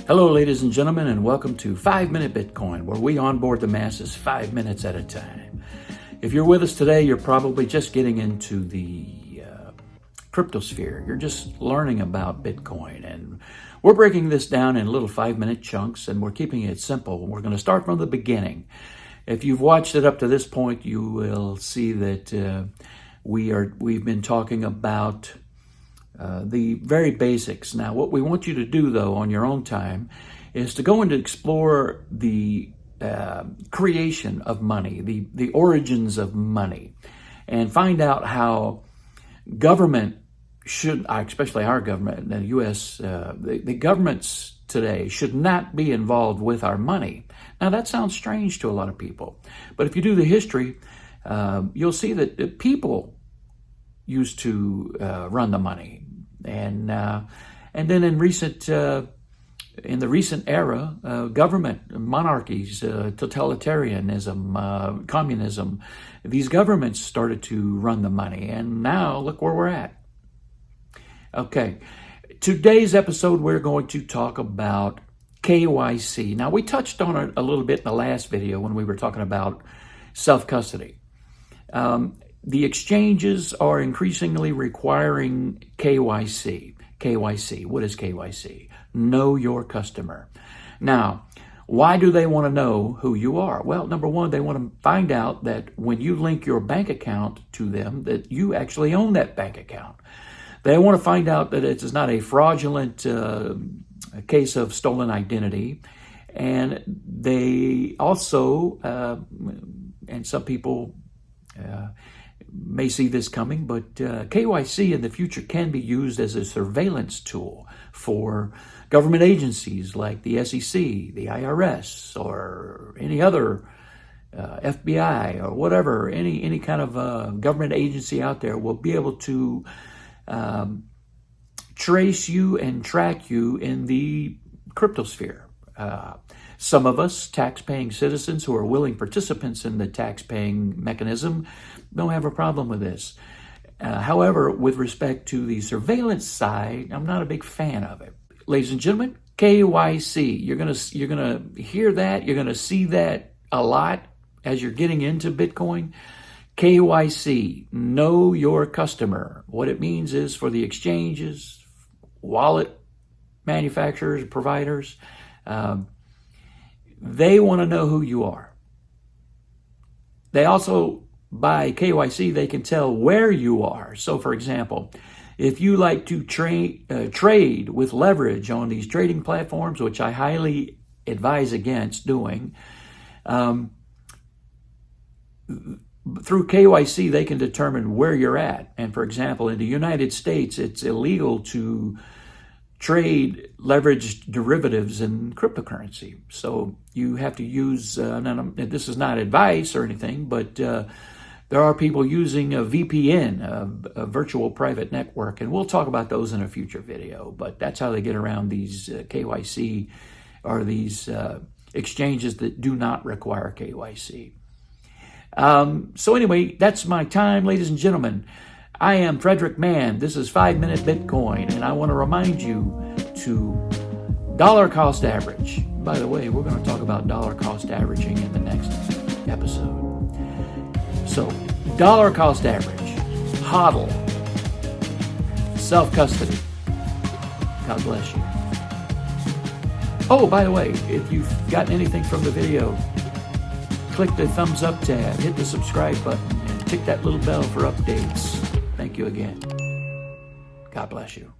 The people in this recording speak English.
Hello, ladies and gentlemen, and welcome to 5 Minute Bitcoin, where we onboard the masses 5 minutes at a time. If you're with us today, you're probably just getting into the cryptosphere. You're just learning about Bitcoin, and we're breaking this down in little 5-minute chunks, and we're keeping it simple. We're going to start from the beginning. If you've watched it up to this point, you will see that we've been talking about the very basics. Now, what we want you to do, though, on your own time, is to go and explore the creation of money, the origins of money, and find out how government should, especially our government, the U.S., the governments today should not be involved with our money. Now, that sounds strange to a lot of people, but if you do the history, you'll see that people used to run the money, and then in the recent era, government, monarchies, totalitarianism, communism, these governments started to run the money, and now look where we're at. Okay, today's episode we're going to talk about KYC. Now, we touched on it a little bit in the last video when we were talking about self-custody. The exchanges are increasingly requiring KYC. KYC, what is KYC? Know your customer. Now, why do they want to know who you are? Well, number one, they want to find out that when you link your bank account to them, that you actually own that bank account. They want to find out that it is not a fraudulent case of stolen identity. And they also, and some people may see this coming, but KYC in the future can be used as a surveillance tool for government agencies like the SEC, the IRS, or any other FBI or whatever, any kind of government agency out there will be able to trace you and track you in the cryptosphere. Some of us, tax-paying citizens who are willing participants in the tax-paying mechanism, don't have a problem with this. However, with respect to the surveillance side, I'm not a big fan of it. Ladies and gentlemen, KYC, you're gonna hear that, you're gonna see that a lot as you're getting into Bitcoin. KYC, know your customer. What it means is for the exchanges, wallet manufacturers, providers, they want to know who you are. They also, by KYC, they can tell where you are. So, for example, if you like to trade with leverage on these trading platforms, which I highly advise against doing, through KYC, they can determine where you're at. And for example, in the United States, it's illegal to trade leveraged derivatives in cryptocurrency. So you have to use, this is not advice or anything, but there are people using a VPN, a virtual private network, and we'll talk about those in a future video. But that's how they get around these KYC, or these exchanges that do not require KYC. So anyway, that's my time, ladies and gentlemen. I am Frederick Mann. This is 5 Minute Bitcoin, and I want to remind you to dollar cost average. By the way, we're going to talk about dollar cost averaging in the next episode. So, dollar cost average, HODL, self-custody. God bless you. Oh, by the way, if you've gotten anything from the video, click the thumbs up tab, hit the subscribe button, and tick that little bell for updates. Thank you again. God bless you.